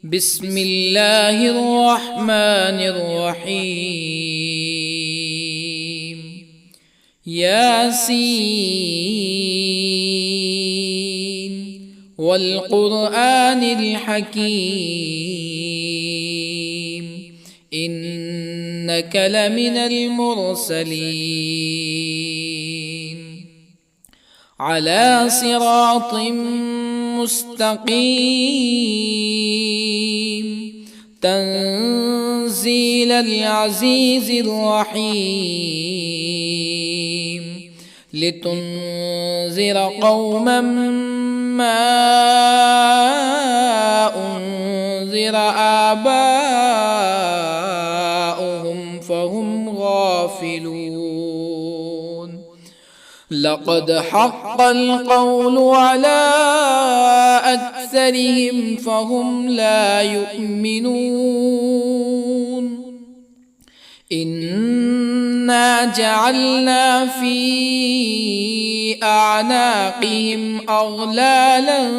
بسم الله الرحمن الرحيم. ياسين والقرآن الحكيم إنك لمن المرسلين على صراط مستقيم تنزيل العزيز الرحيم لتنذر قوما ما أنذر آباؤهم فهم غافلون. لقد حق القول على أكثرهم فهم لا يؤمنون. إنا جعلنا في أعناقهم أغلالا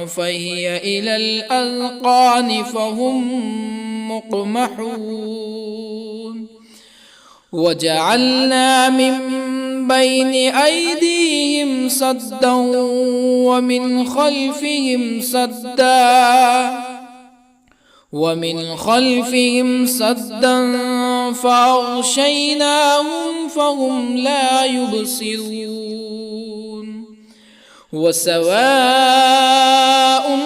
فهي إلى الأذقان فهم مقمحون. وجعلنا من بين أيديهم سدا ومن خلفهم سدا فأغشيناهم فهم لا يبصرون. وسواء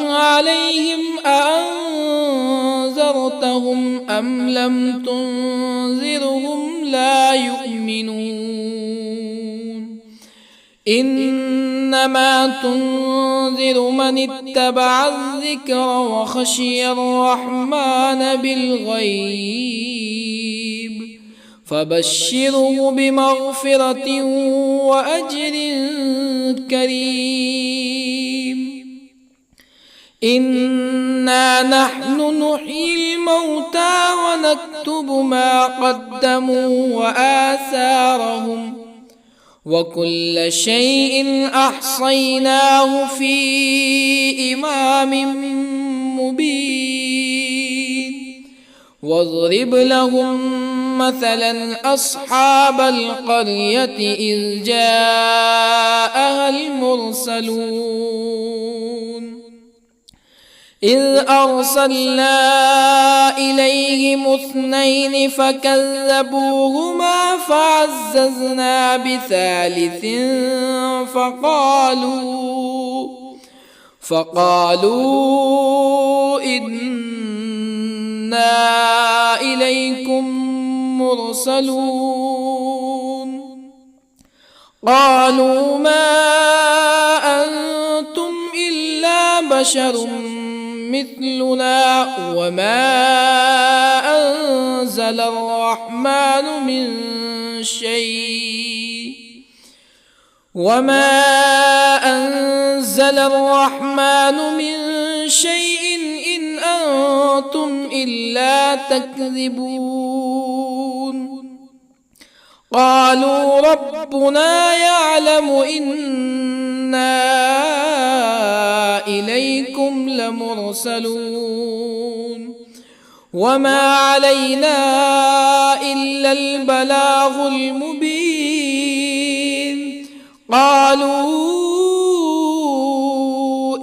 عليهم أأنذرتهم أم لم تنذرهم لا يؤمنون. إنما تنذر من اتبع الذكر وخشي الرحمن بالغيب فبشره بمغفرة وأجر كريم. إنا نحن نحيي الموتى ونكتب ما قدموا وآثارهم وكل شيء أحصيناه في إمام مبين. واضرب لهم مثلا أصحاب القرية إذ جاءها المرسلون إذ أرسلنا إليهم اثنين فكذبوهما فعززنا بثالث فقالوا إنا إليكم مرسلون. قالوا ما أنتم إلا بشر مثلنا وما أنزل الرحمن من شيء إن أنتم إلا تكذبون. قالوا ربنا يعلم إنا إليكم لمرسلون وما علينا إلا البلاغ المبين. قالوا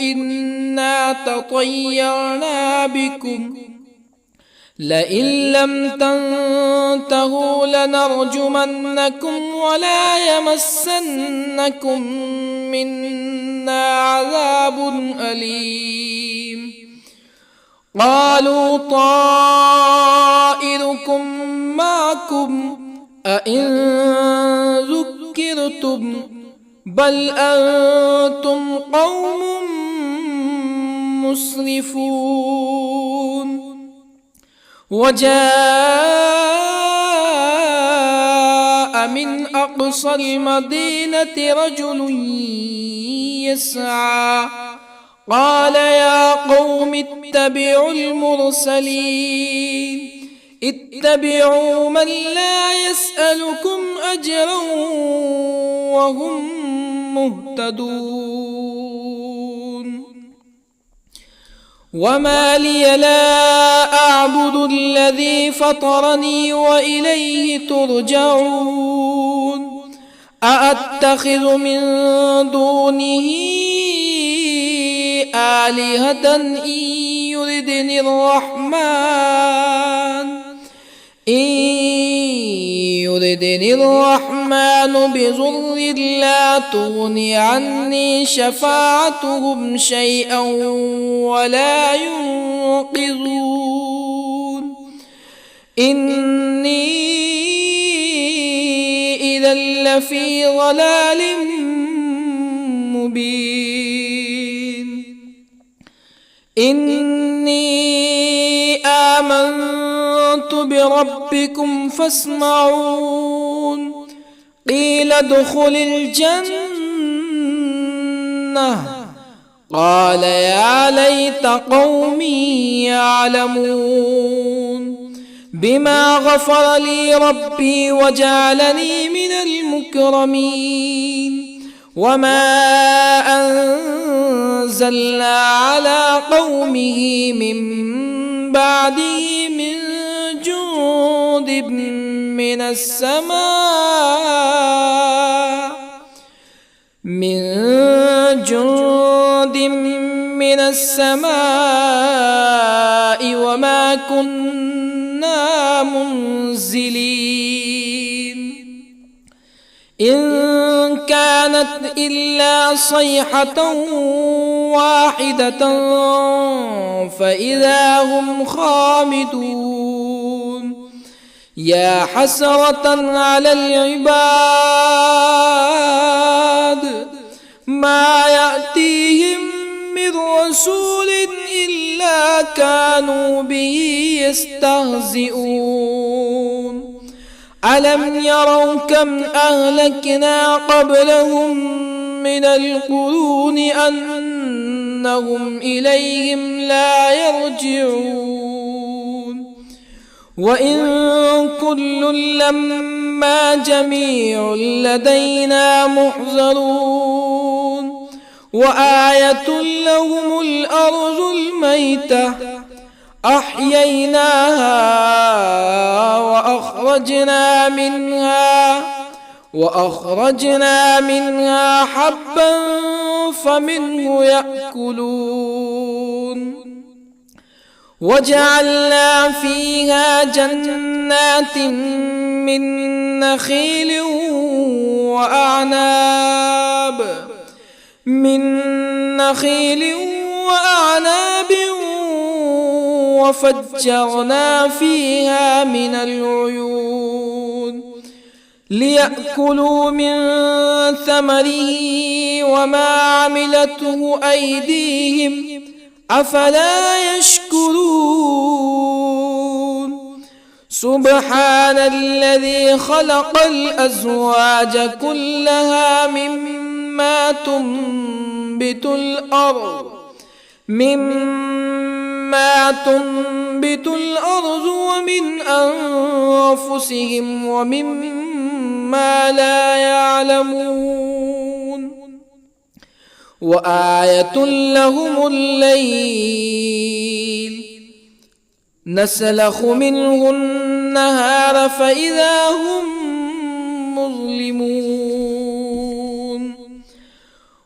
إنا تطيرنا بكم لئن لم تنتهوا لنرجمنكم ولا يمسنكم منا عذاب أليم. قالوا طائركم معكم أئن ذكرتم بل أنتم قوم مسرفون. وجاء من أقصى المدينة رجل يسعى قال يا قوم اتبعوا المرسلين اتبعوا من لا يسألكم أجرا وهم مهتدون. وما لي لا أعبد الذي فطرني وإليه ترجعون أأتخذ من دونه آلهة يردني الرحمن بضر لا تغني عني شفاعتهم شيئا ولا ينقذون إني إذا لفي ضلال مبين إني آمنت بربكم فاسمعون قيل ادخل الجنة قال يا ليت قومي يعلمون بما غفر لي ربي وجعلني من المكرمين وما أنزلنا على قومه من بعده من جند من السماء وما كنا منزلين إن كانت إلا صيحة واحدة فإذا هم خامدون يا حسرة على العباد ما يأتيهم من رسول إلا كانوا به يستهزئون ألم يروا كم أهلكنا قبلهم من القرون أنهم إليهم لا يرجعون وإن كل لما جميع لدينا محضرون وآية لهم الأرض الميتة أحييناها وأخرجنا منها حبا فمنه يأكلون وجعلنا فيها جنات من نخيل وأعناب وفجرنا فيها من العيون ليأكلوا من ثمره وما عملته أيديهم أفلا يشكرون سبحان الذي خلق الأزواج كلها مما تنبت الأرض ومن أنفسهم ومما لا يعلمون وآية لهم الليل نسلخ منه النهار فإذا هم مظلمون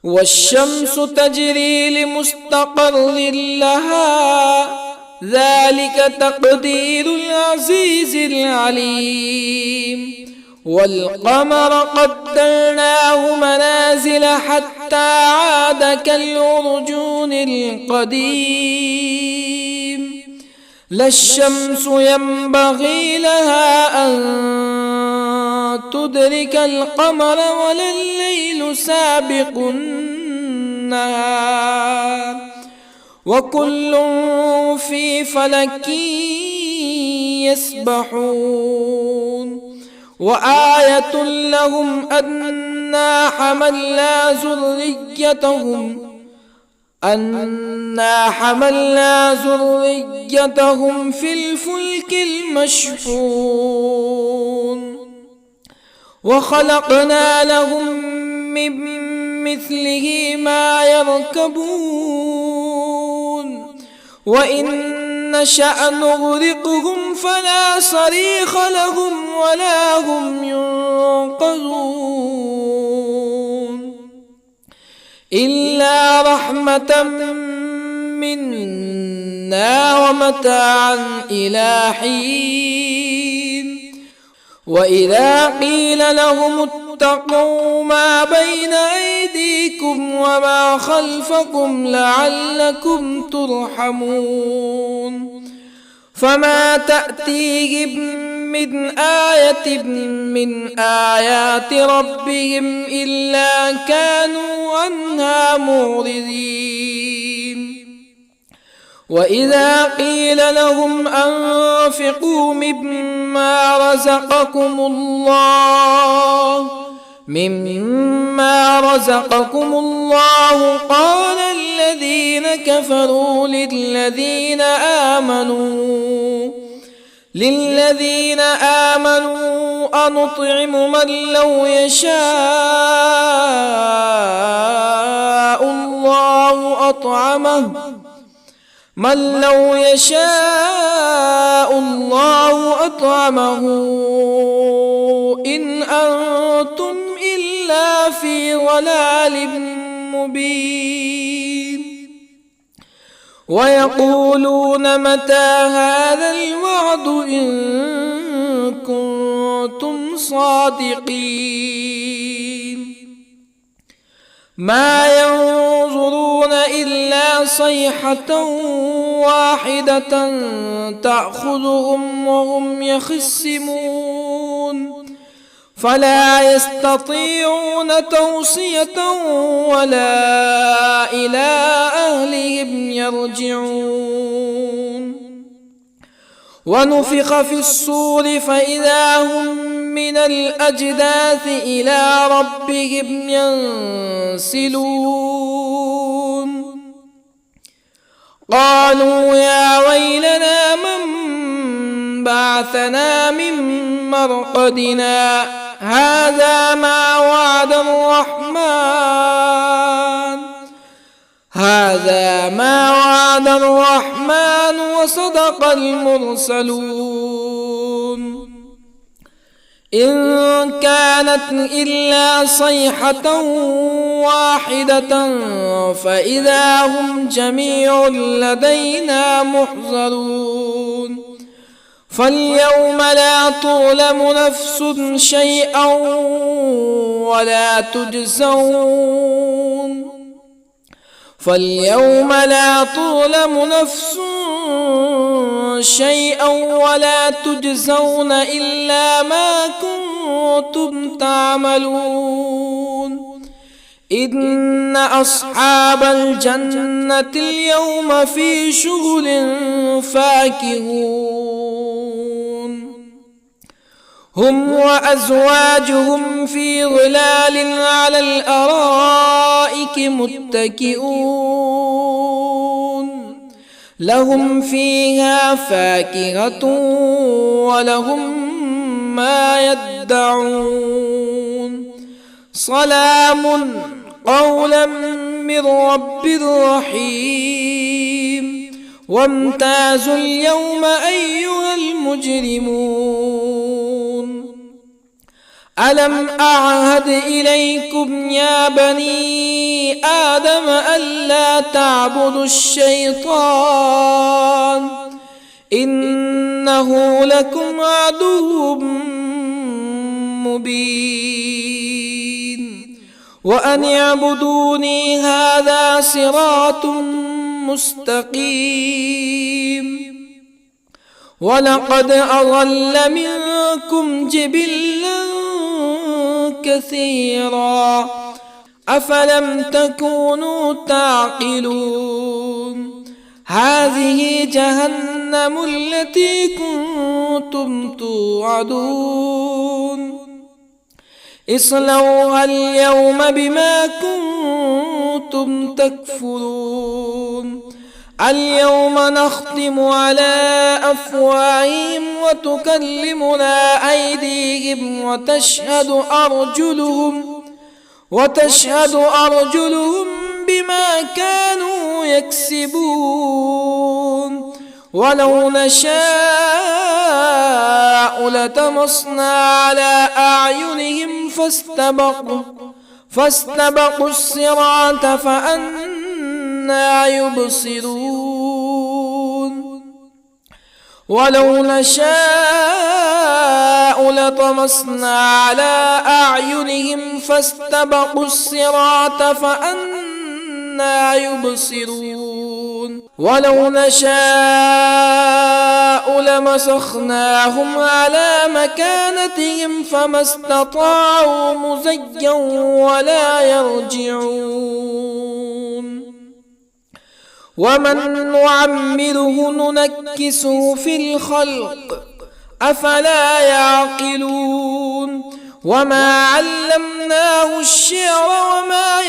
والشمس تجري لمستقر لها ذلك تقدير العزيز العليم والقمر قدرناه منازل حتى عاد كالعرجون القديم لا الشمس ينبغي لها أن تدرك القمر ولا الليل سابق النهار وكل في فلك يسبحون وآية لهم أنا حملنا ذريتهم في الفلك المشحون وخلقنا لهم من مثله ما يركبون وإن نشأ نغرقهم فلا صريخ لهم ولا هم ينقذون إلا رحمة منا ومتاعا إلى حين وإذا قيل لهم اتقوا ما بين أيديكم وما خلفكم لعلكم ترحمون فما تأتيهم من آية من آيات ربهم إلا كانوا عنها معرضين وإذا قيل لهم أنفقوا مما رزقكم الله قال الذين كفروا للذين آمنوا أنطعم من لو يشاء الله أطعمه إن أنتم إلا في ضلال مبين ويقولون متى هذا الوعد إن كنتم صادقين ما ينظرون إلا صيحة واحدة تأخذهم وهم يخصمون فلا يستطيعون توصية ولا إلى أهلهم يرجعون ونفخ في الصور فإذا هم من الأجداث إلى ربهم ينسلون قالوا يا ويلنا من بعثنا من مرقدنا هذا ما وعد الرحمن وصدق المرسلون إن كانت إلا صيحة واحدة فإذا هم جميع لدينا محضرون فاليوم لا تظلم نفس شيئا ولا تجزون إلا ما كنتم تعملون إن أصحاب الجنة اليوم في شغل فاكهون هم وأزواجهم في ظلال على الأرائك متكئون لهم فيها فاكهة ولهم ما يدعون سلام قولا من رب رحيم وامتازوا اليوم أيها المجرمون ألم أعهد إليكم يا بني آدم ألا تعبدوا الشيطان إنه لكم عدو مبين وأن اعبدوني هذا صراط مستقيم ولقد أضل منكم جبلا كثيرا أفلم تكونوا تعقلون هذه جهنم التي كنتم توعدون اصلوها اليوم بما كنتم تكفرون اليوم نختم على أفواههم وتكلمنا أيديهم وتشهد أرجلهم بما كانوا يكسبون ولو نشاء لطمسنا على أعينهم فاستبقوا الصراط فأنى يبصرون ولو نشاء لطمسنا على أعينهم فاستبقوا الصراط فأنى يبصرون ولو نشاء لمسخناهم على مكانتهم فما استطاعوا مزيا ولا يرجعون ومن نعمره ننكسه في الخلق أفلا يعقلون وما علمناه الشعر وما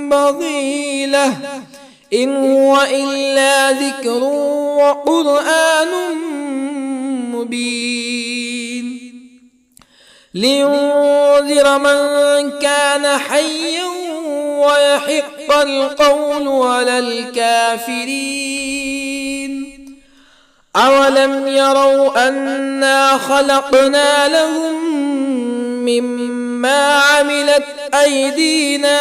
ينبغي له إن هو إلا ذكر وقرآن مبين لينذر من كان حيا ويحق القول على الكافرين أولم يروا أنا خلقنا لهم مما عملت أيدينا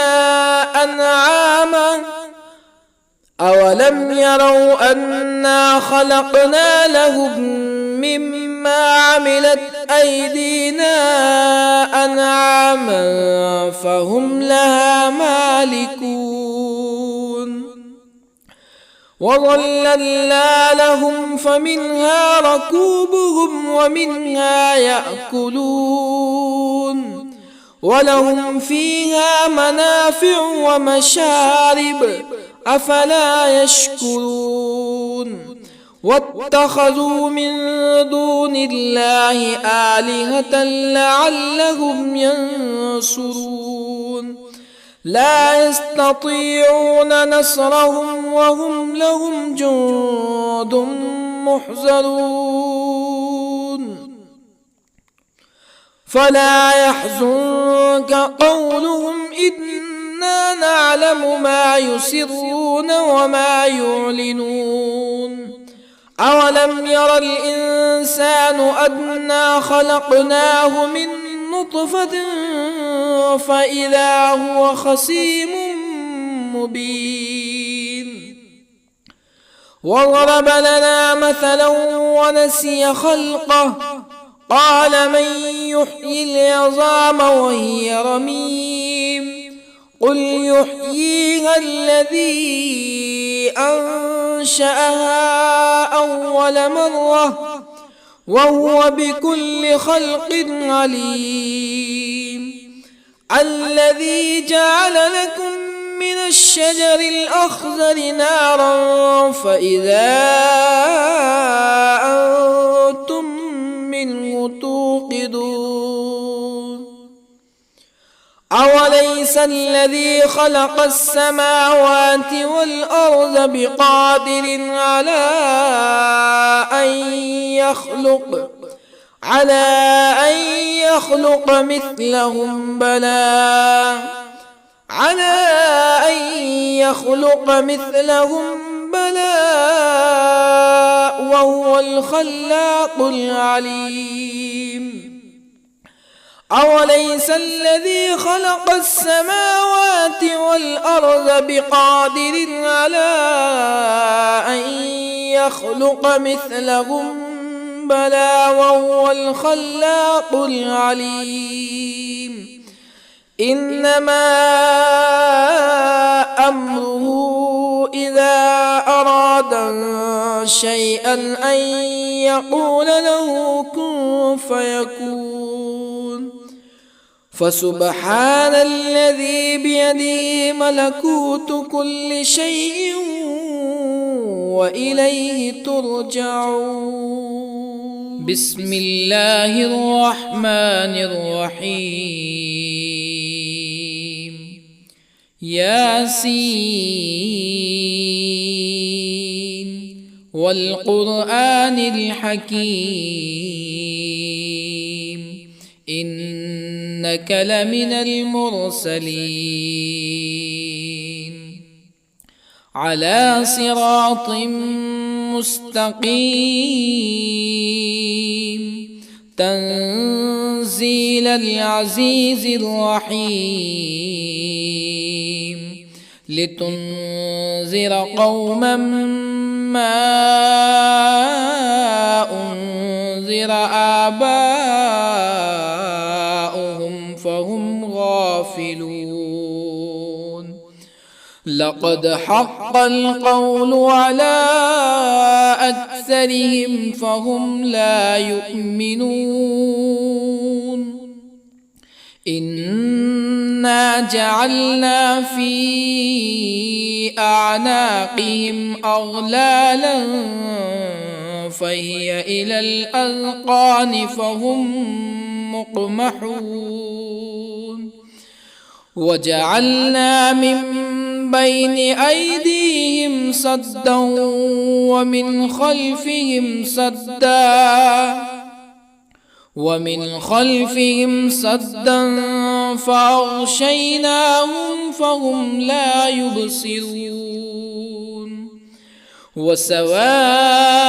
أنعاما أولم يروا أنا خلقنا لهم مما عملت أيدينا أنعاما فهم لها مالكون وظللنا لهم فمنها ركوبهم ومنها يأكلون ولهم فيها منافع ومشارب أفلا يشكرون واتخذوا من دون الله آلهة لعلهم ينصرون لا يستطيعون نصرهم وهم لهم جند محضرون فلا يحزنك قولهم إنا نعلم ما يسرون وما يعلنون أولم ير الإنسان أنا خلقناه من نطفة فإذا هو خصيم مبين وضرب لنا مثلا ونسي خلقه قال من يحيي العظام وهي رميم قل يحييها الذي أنشأها أول مرة وهو بكل خلق عليم الذي جعل لكم من الشجر الأخضر نارا فإذا أنتم منه توقدون أوليس الذي خلق السماوات والأرض بقادر على أن يخلق مثلهم بلى وهو الخلاق العليم أوليس الذي خلق السماوات والأرض بقادر على أن يخلق مثلهم بلى وهو الخلاق العليم إنما أمره إذا أراد شيئا أن يقول له كن فيكون فسبحان الذي بيده ملكوت كل شيء وإليه ترجعون بسم الله الرحمن الرحيم ياسين والقرآن الحكيم إنك إنك لمن المرسلين على صراط مستقيم تنزيل العزيز الرحيم لتنذر قوما ما أنذر آباؤهم فهم غافلون لقد حق القول على أكثرهم فهم لا يؤمنون إنا جعلنا في أعناقهم أغلالا فهي إلى الأذقان فهم مقمحون وجعلنا من بين أيديهم سدا ومن خلفهم سدا فأغشيناهم فهم لا يبصرون وسواء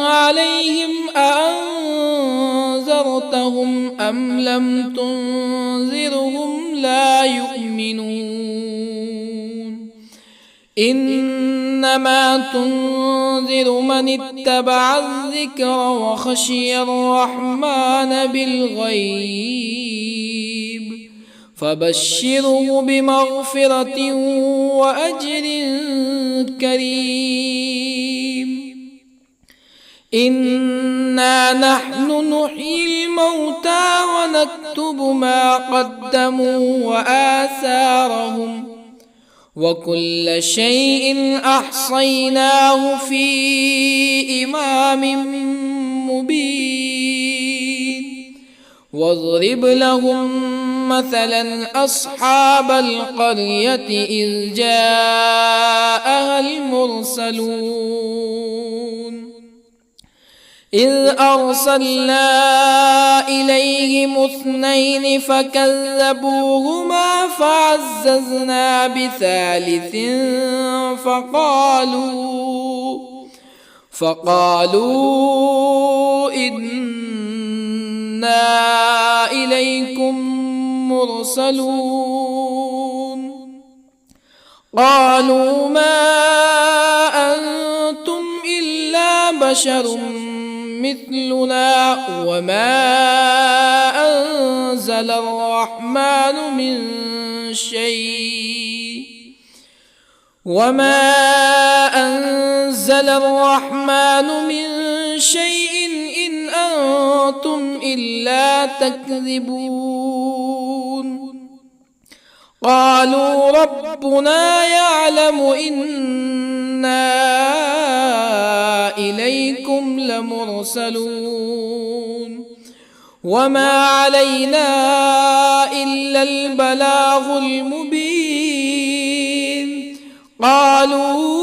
عليهم أأنذرتهم أم لم تنذرهم لا يؤمنون إنما تنذر من اتبع الذكر وخشي الرحمن بالغيب فبشره بمغفرة وأجر كريم إنا نحن نحيي الموتى ونكتب ما قدموا وآثارهم وكل شيء أحصيناه في إمام مبين واضرب لهم مثلا أصحاب القرية إذ جاءها المرسلون إذ أرسلنا إليهم اثنين فكذبوهما فعززنا بثالث فقالوا إنا إليكم مرسلون قالوا ما أنتم إلا بشر مثلنا وما أنزل الرحمن من شيء إن أنتم إلا تكذبون قالوا ربنا يعلم إنا إليكم لمرسلون وما علينا إلا البلاغ المبين قالوا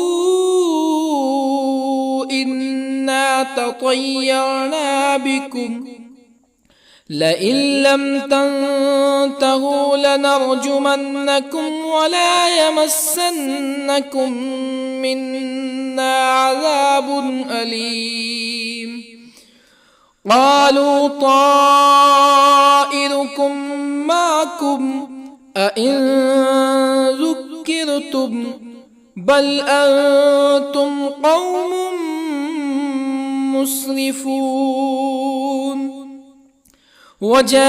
إنا تطيرنا بكم لئن لم تنتهوا لنرجمنكم ولا يمسنكم منا عذاب أليم قالوا طائركم معكم أئن ذكرتم بل أنتم قوم مسرفون وجاء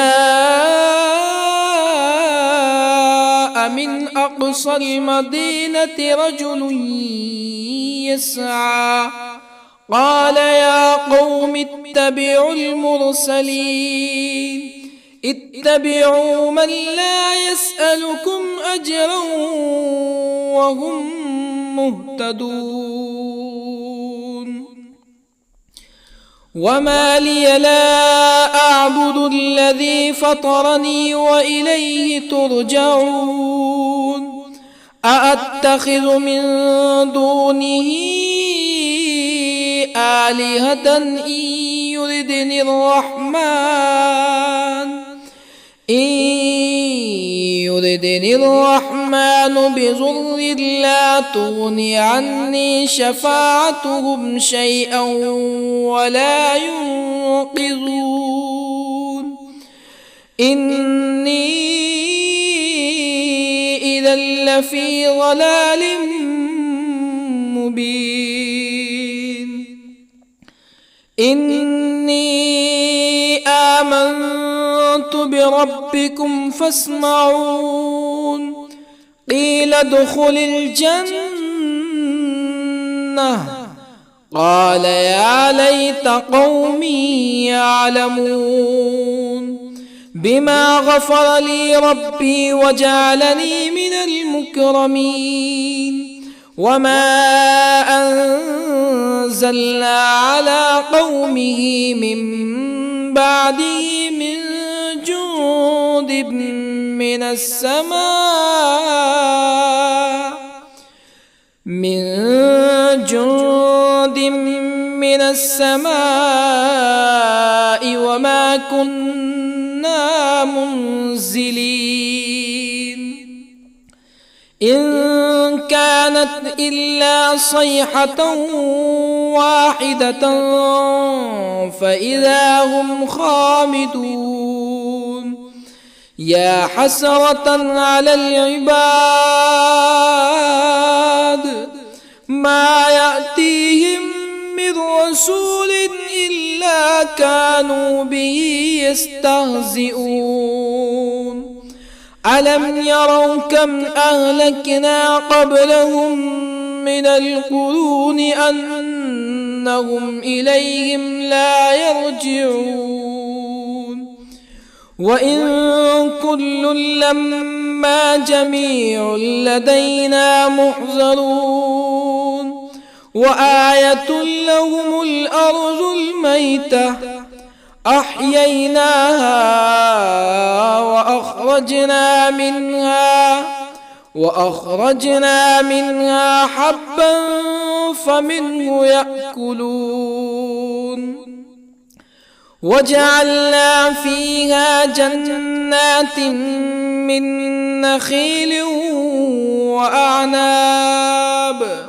من أقصى المدينة رجل يسعى قال يا قوم اتبعوا المرسلين اتبعوا من لا يسألكم أجرا وهم مهتدون وما لي لا أعبد الذي فطرني وإليه ترجعون أأتخذ من دونه آلهة إن يردني الرحمن إن يردني الرحمن بضر لا تغني عني شفاعتهم شيئا ولا ينقذون إني إذا لفي ضلال مبين إني آمنت بربكم فاسمعون قيل ادخل الجنة قال يا ليت قومي يعلمون بما غفر لي ربي وجعلني من المكرمين وما أنزلنا على قومه من بعده من جند من السماء وما كنا منزلين إن كانت إلا صيحة واحدة فإذا هم خامدون يا حسرة على العباد ما يأتيهم من رسول إلا كانوا به يستهزئون ألم يروا كم أهلكنا قبلهم من القرون أنهم إليهم لا يرجعون وإن كل لما جميع لدينا محضرون وآية لهم الأرض الميتة أحييناها وأخرجنا منها حبا فمنه يأكلون وجعلنا فيها جنات من نخيل وأعناب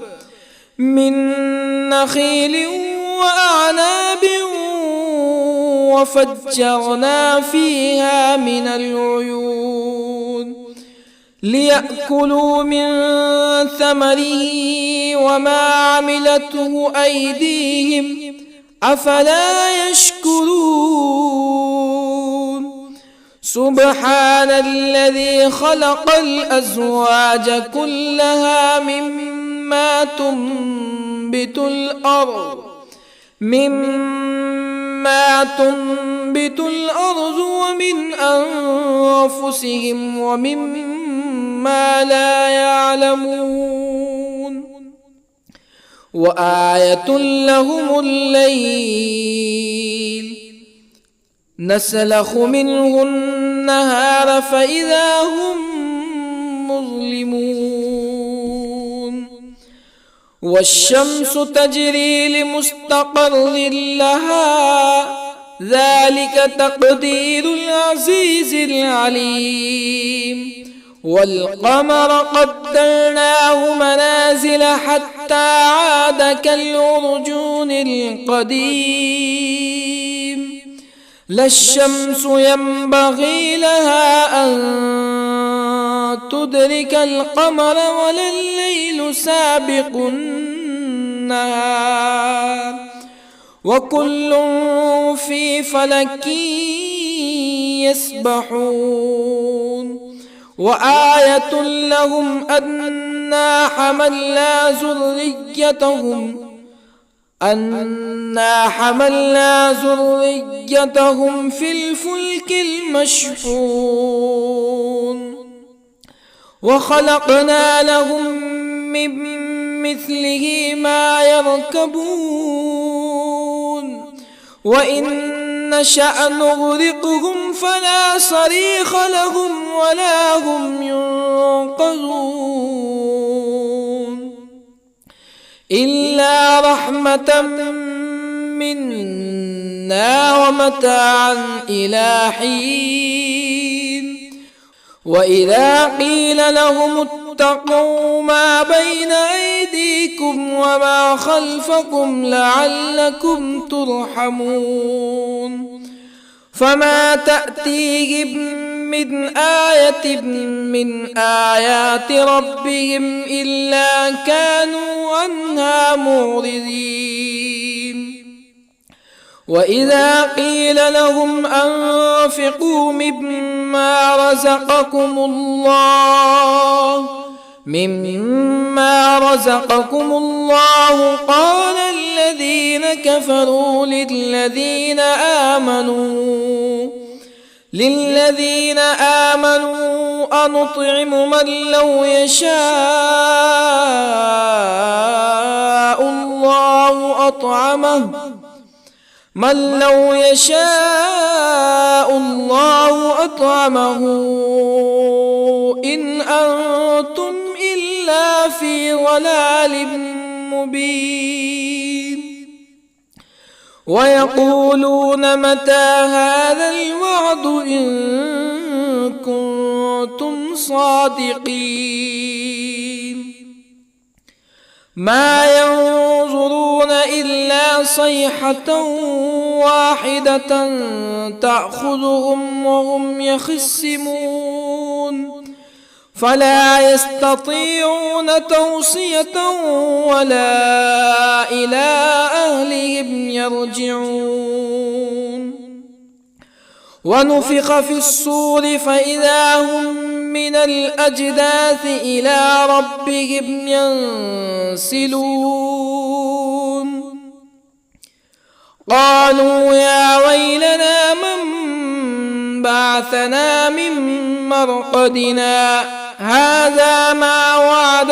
وفجرنا فيها من العيون ليأكلوا من ثمره وما عملته أيديهم أفلا يشكرون سبحان الذي خلق الأزواج كلها مما تنبت الأرض ومن أنفسهم ومما لا يعلمون وآية لهم الليل نسلخ منه النهار فإذا هم مظلمون والشمس تجري لمستقر لها ذلك تقدير العزيز العليم والقمر قدرناه منازل حتى عاد كالعرجون القديم لا الشمس ينبغي لها أن تدرك القمر ولا الليل سابق النهار وكل في فلك يسبحون وآية لهم أنا حملنا ذريتهم في الفلك المشحون وخلقنا لهم من مثله ما يركبون وإن نشأ نغرقهم فلا صريخ لهم ولا هم ينقذون إلا رحمة منا ومتاعا إلى حين وإذا قيل لهم اتقوا ما بين أيديكم وما خلفكم لعلكم ترحمون فما تأتيهم من آية من آيات ربهم إلا كانوا عنها معرضين وإذا قيل لهم أنفقوا مما رزقكم الله قال الذين كفروا للذين آمنوا أنطعم من لو يشاء الله أطعمه إن أنتم إلا في ضلال مبين ويقولون متى هذا الوعد إن كنتم صادقين ما ينظرون إلا صيحة واحدة تأخذهم وهم يخصمون فلا يستطيعون توصية ولا إلى أهلهم يرجعون ونفخ في الصور فإذا هم من الأجداث إلى ربهم ينسلون قالوا يا ويلنا من بعثنا من مرقدنا هذا ما وعد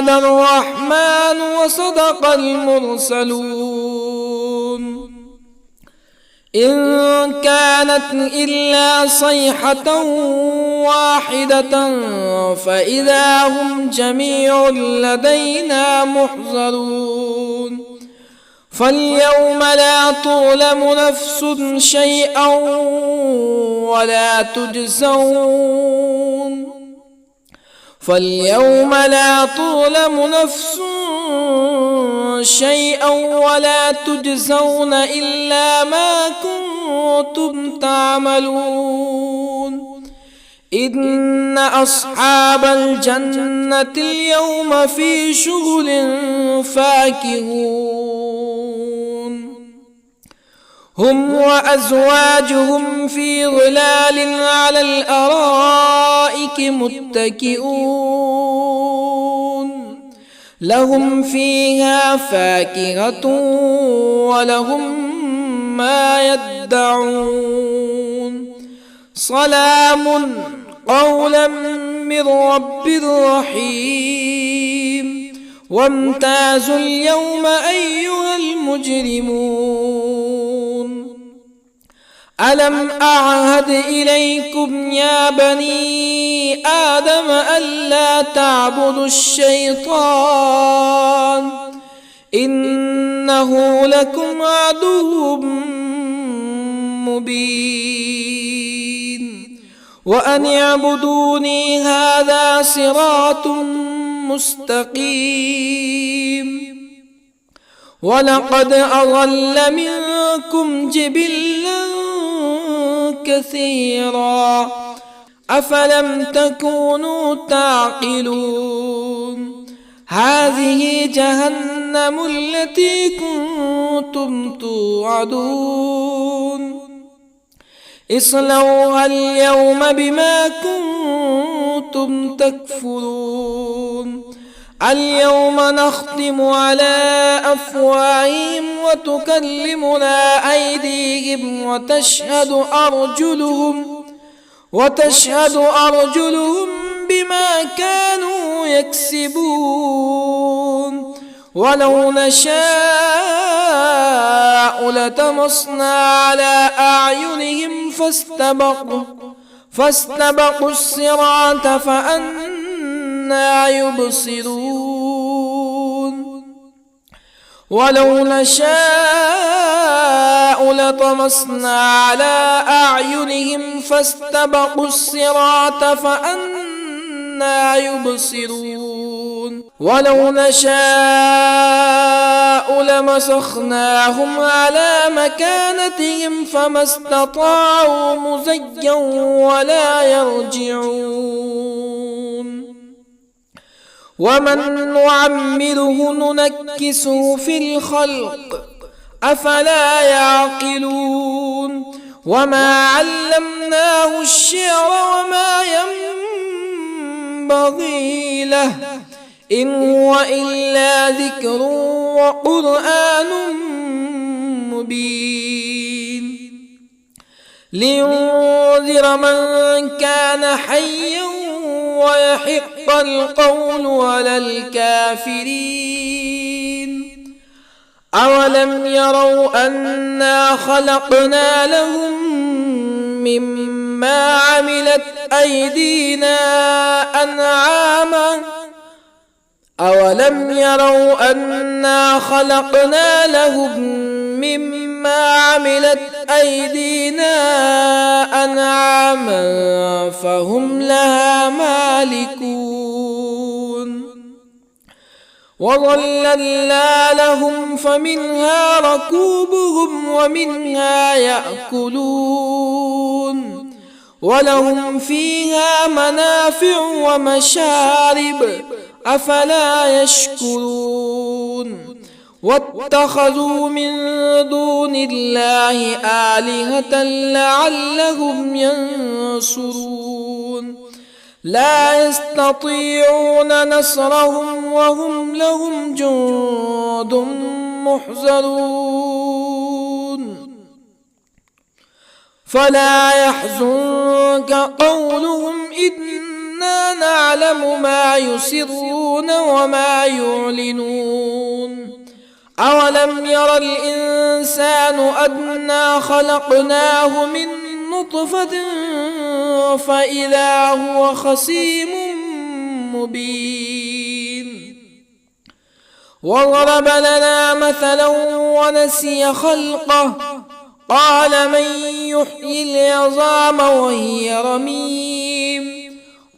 الرحمن وصدق المرسلون إن كانت إلا صيحة واحدة فإذا هم جميع لدينا محضرون فاليوم لا تظلم نفس شيئا ولا تجزون إلا ما كنتم تعملون إن أصحاب الجنة اليوم في شغل فاكهون هم وأزواجهم في ظلال على الأرائك متكئون لهم فيها فاكهة ولهم ما يدعون سلام قولا من رب رحيم وامتازوا اليوم أيها المجرمون ألم أعهد إليكم يا بني آدم ألا تعبدوا الشيطان إنه لكم عدو مبين وأن اعبدوني هذا صراط مستقيم ولقد أضل منكم جبلا كثيرا أفلم تكونوا تعقلون هذه جهنم التي كنتم توعدون اصلوها اليوم بما كنتم تكفرون اليوم نختم على أفواههم وتكلمنا أيديهم وتشهد أرجلهم بما كانوا يكسبون ولو نشاء لطمسنا على أعينهم فاستبقوا الصراط فأنى يبصرون ولو نشاء نشاء لطمسنا على أعينهم فاستبقوا الصراط فأنى يبصرون ولو نشاء لمسخناهم على مكانتهم فما استطاعوا مزيا ولا يرجعون ومن نعمره ننكسه في الخلق أفلا يعقلون وما علمناه الشعر وما ينبغي له إن هو إلا ذكر وقرآن مبين لينذر من كان حيا ويحق القول على الكافرين أولم يروا أنا خلقنا لهم مما عملت أيدينا أنعاما أولم يروا أنا خلقنا لهم مما عملت أيدينا أنعاما فهم لها مالكون وظللنا لهم فمنها ركوبهم ومنها يأكلون ولهم فيها منافع ومشارب أفلا يشكرون واتخذوا من دون الله آلهة لعلهم ينصرون لا يستطيعون نصرهم وهم لهم جند محضرون فلا يحزنك قولهم إنا نعلم ما يسرون وما يعلنون أولم ير الإنسان أنا خلقناه من نطفة فإذا هو خصيم مبين وضرب لنا مثلا ونسي خلقه قال من يحيي العظام وهي رميم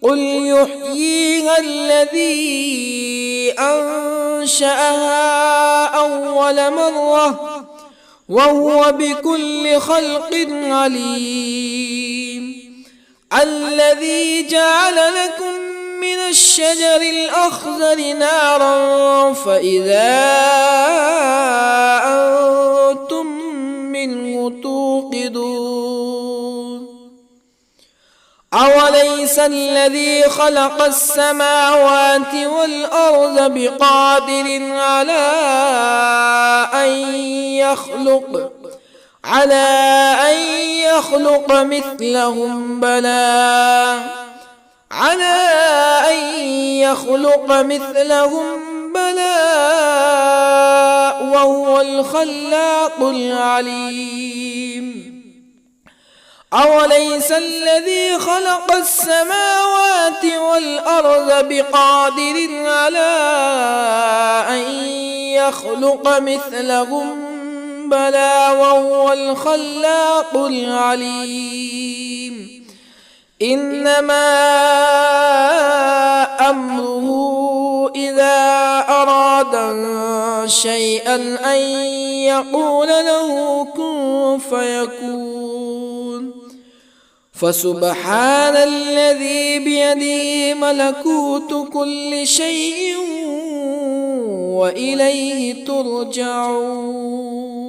قل يحييها الذي أنشأها أول مرة وهو بكل خلق عليم الذي جعل لكم من الشجر الأخضر نارا فإذا أنتم منه توقدون أوليس الذي خلق السماوات والأرض بقادر على أن يخلق مثلهم بلى وهو الخلاق العليم أوليس الذي خلق السماوات والأرض بقادر على أن يخلق مثلهم بلى وهو الخلاق العليم إنما أمره إذا أراد شيئا أن يقول له كن فيكون فسبحان الذي بيده ملكوت كل شيء وإليه ترجعون